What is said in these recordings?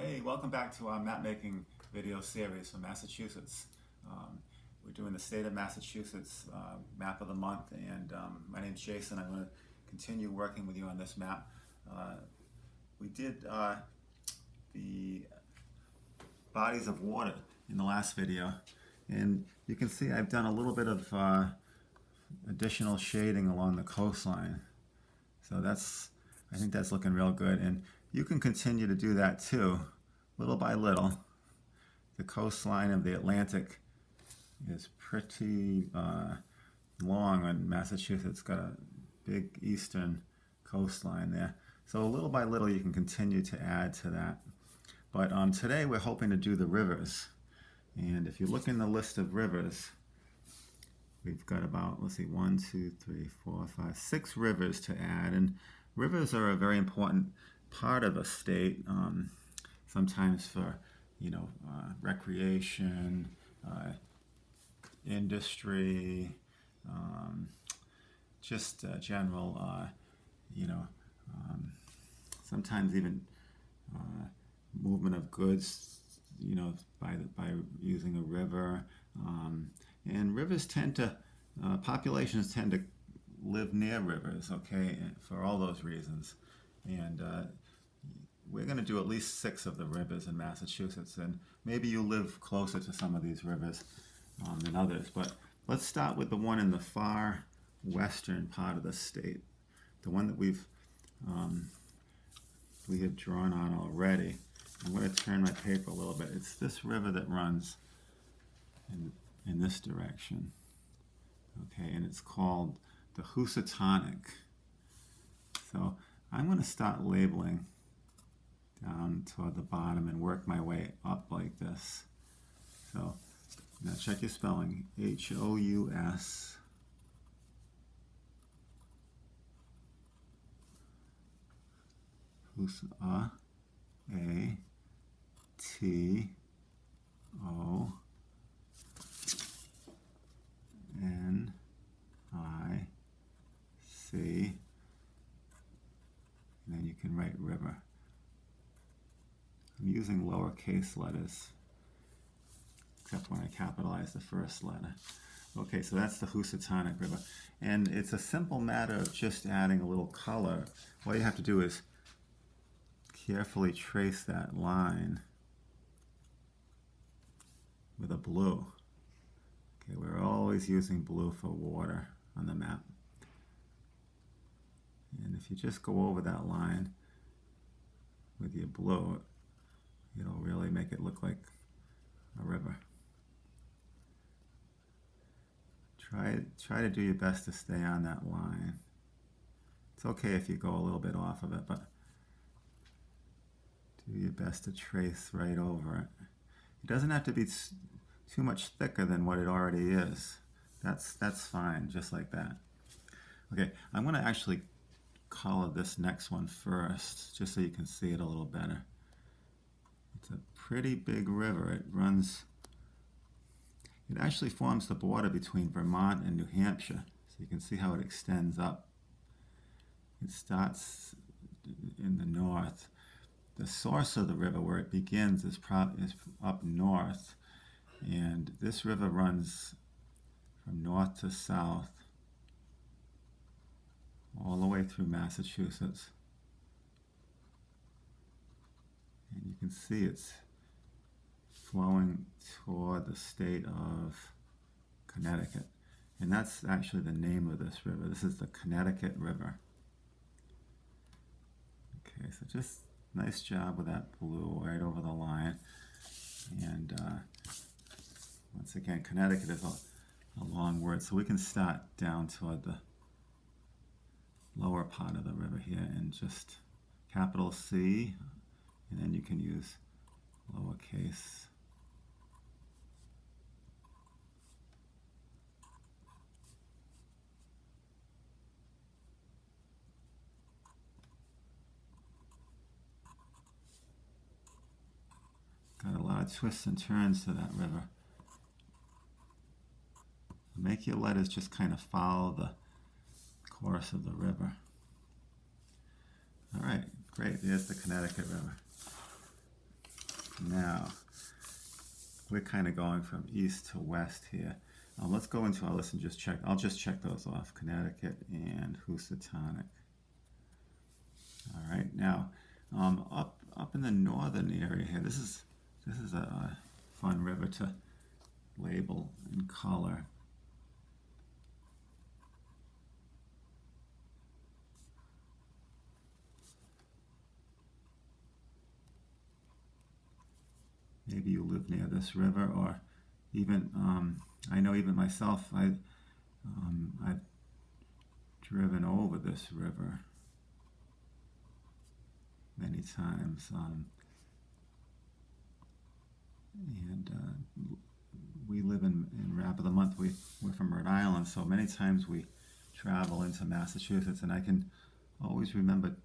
Hey, welcome back to our map making video series from Massachusetts. We're doing the state of Massachusetts map of the month, and my name's Jason. I'm going to continue working with you on this map. We did the bodies of water in the last video, and you can see I've done a little bit of additional shading along the coastline. So I think that's looking real good, and you can continue to do that too, little by little. The coastline of the Atlantic is pretty long, and Massachusetts got a big eastern coastline there. So little by little you can continue to add to that. But today we're hoping to do the rivers. And if you look in the list of rivers, we've got about, let's see, 1, 2, 3, 4, 5, 6 rivers to add. And rivers are a very important part of a state, sometimes for, recreation, industry, just general, sometimes even movement of goods, by using a river. And rivers tend to, populations tend to live near rivers, okay, for all those reasons. And we're going to do at least 6 of the rivers in Massachusetts, and maybe you live closer to some of these rivers than others. But let's start with the one in the far western part of the state, the one that we have drawn on already. I'm going to turn my paper a little bit. It's this river that runs in this direction, okay, and it's called the Housatonic. So I'm going to start labeling down toward the bottom and work my way up like this. So now check your spelling. H-O-U-S A-T-O-N-I-C, and then you can write river. I'm using lowercase letters, except when I capitalize the first letter. Okay, so that's the Housatonic River. And it's a simple matter of just adding a little color. All you have to do is carefully trace that line with a blue. Okay, we're always using blue for water on the map. And if you just go over that line with your blue, it'll really make it look like a river. Try to do your best to stay on that line. It's okay if you go a little bit off of it, but do your best to trace right over it. It doesn't have to be too much thicker than what it already is. That's fine, just like that. Okay, I'm going to actually color this next one first, just so you can see it a little better. It's a pretty big river. It actually forms the border between Vermont and New Hampshire. So you can see how it extends up. It starts in the north. The source of the river, where it begins, is up north. And this river runs from north to south, all the way through Massachusetts. And you can see it's flowing toward the state of Connecticut. And that's actually the name of this river. This is the Connecticut River. Okay, so just nice job with that blue right over the line. And once again, Connecticut is a long word, so we can start down toward the lower part of the river here and just capital C, and then you can use lowercase. Got a lot of twists and turns to that river. Make your letters just kind of follow the course of the river. All right, great. There's the Connecticut River. now we're kind of going from east to west here. Let's go into our list and just check. I'll just check those off. Connecticut and Housatonic. All right, now up in the northern area here, this is a fun river to label in color. Maybe you live near this river, or even I know even myself, I've driven over this river many times, and we live in Wrap of the Month. We're from Rhode Island, so many times we travel into Massachusetts, and I can always remember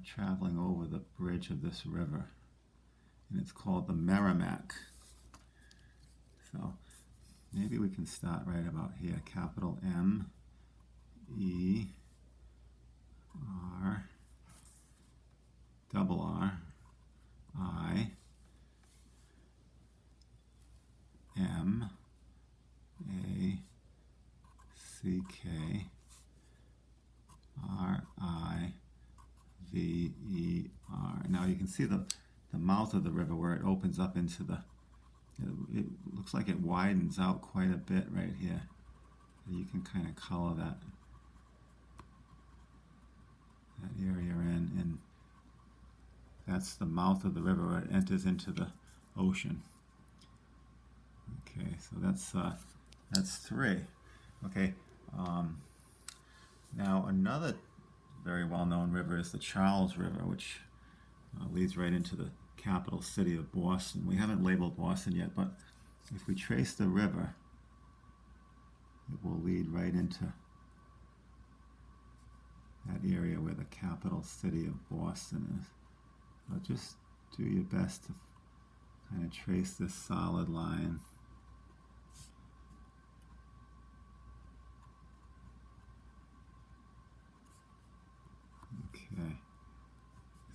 traveling over the bridge of this river, and it's called the Merrimack. So maybe we can start right about here. Capital M E R double R I M A C K R I V E R. Now you can see the mouth of the river where it opens up into the, it looks like it widens out quite a bit right here. You can kind of color that area in, and that's the mouth of the river where it enters into the ocean. Okay, so that's 3. Okay, now another very well-known river is the Charles River, which leads right into the capital city of Boston. We haven't labeled Boston yet, but if we trace the river, it will lead right into that area where the capital city of Boston is. So just do your best to kind of trace this solid line. Okay,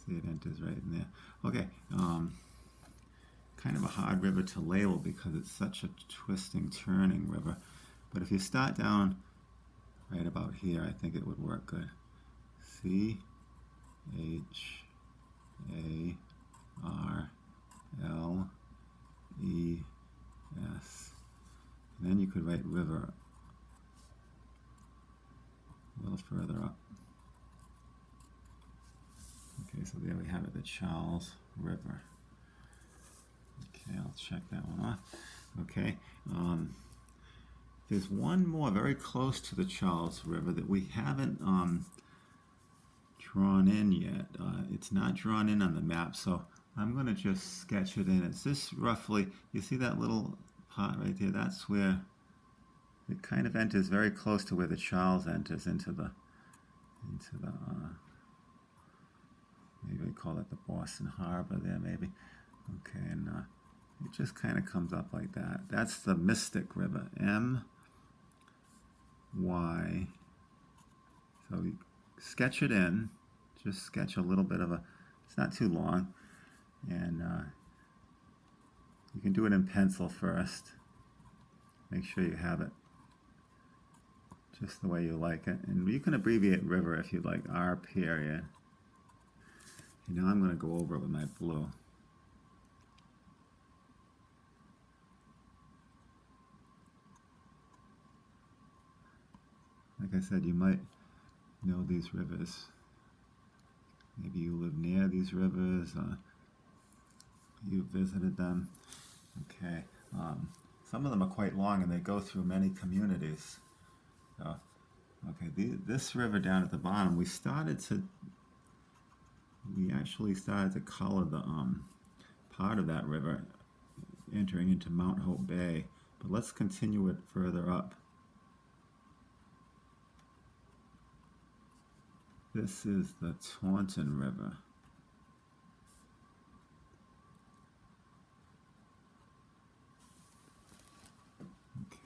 see it enters right in there. Okay, kind of a hard river to label because it's such a twisting, turning river. But if you start down right about here, I think it would work good. C H A R L E S. And then you could write river a little further up. Okay, so there we have it, the Charles River. Okay, I'll check that one off. Okay, there's one more very close to the Charles River that we haven't drawn in yet. It's not drawn in on the map, so I'm going to just sketch it in. It's just roughly, you see that little pot right there? That's where it kind of enters very close to where the Charles enters into the maybe we call it the Boston Harbor there, maybe. Okay, and it just kind of comes up like that. That's the Mystic River, M-Y. So you sketch it in, just sketch a little bit of a, it's not too long, and you can do it in pencil first. Make sure you have it just the way you like it. And you can abbreviate river if you'd like, R period. Okay, now I'm going to go over it with my blue. Like I said, you might know these rivers. Maybe you live near these rivers, you visited them. Okay, some of them are quite long and they go through many communities. So, okay, this river down at the bottom, we actually started to color the part of that river entering into Mount Hope Bay, but let's continue it further up. This is the Taunton River.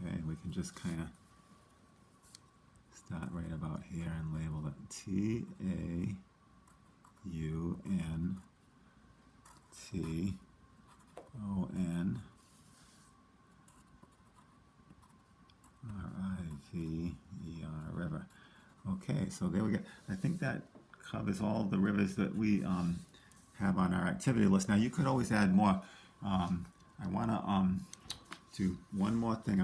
Okay, we can just kind of start right about here and label it River. Okay, so there we go. I think that covers all the rivers that we have on our activity list. Now you could always add more. I want to do one more thing.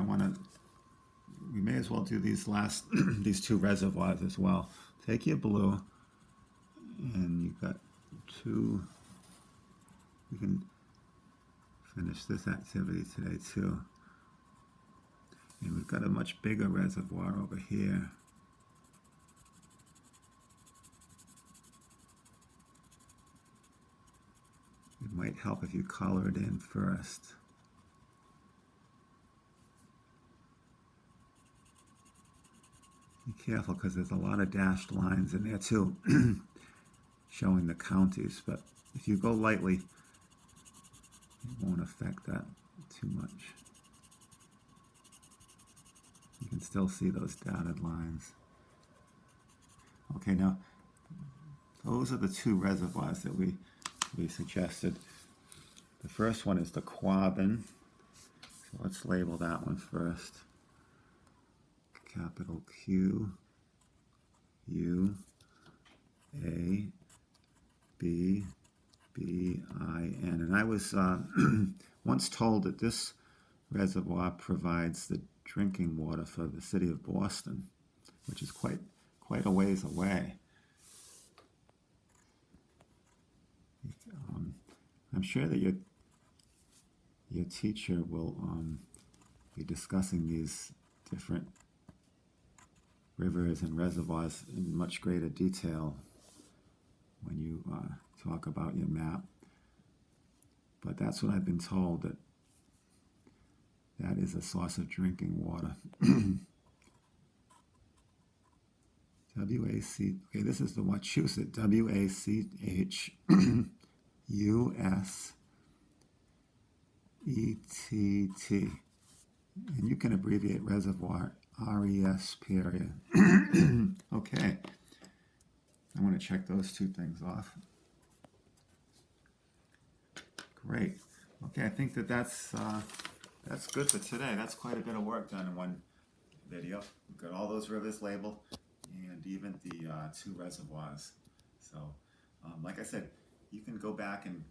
We may as well do these last, these two reservoirs as well. Take your blue, and you've got two. We can finish this activity today too. And we've got a much bigger reservoir over here. It might help if you color it in first. Be careful because there's a lot of dashed lines in there too, showing the counties, but if you go lightly, it won't affect that too much. You can still see those dotted lines. Okay, now those are the two reservoirs that we suggested. The first one is the Quabbin. So let's label that one first. Capital Q, U, A, B, B, I, N. And I was once told that this reservoir provides the drinking water for the city of Boston, which is quite a ways away. I'm sure that your teacher will be discussing these different rivers and reservoirs in much greater detail when you talk about your map. But that's what I've been told, that is a source of drinking water. WAC, okay, this is the Wachusett, WACHUSETT. And you can abbreviate reservoir, RES period. Okay, I want to check those two things off. Great. Okay, I think that's good for today. That's quite a bit of work done in one video. We've got all those rivers labeled and even the two reservoirs. So, like I said, you can go back and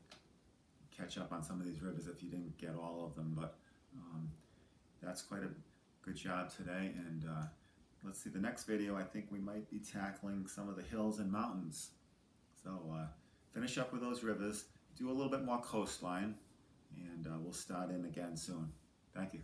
catch up on some of these rivers if you didn't get all of them, but that's quite a good job today. And let's see, the next video, I think we might be tackling some of the hills and mountains. So finish up with those rivers, do a little bit more coastline, and we'll start in again soon. Thank you.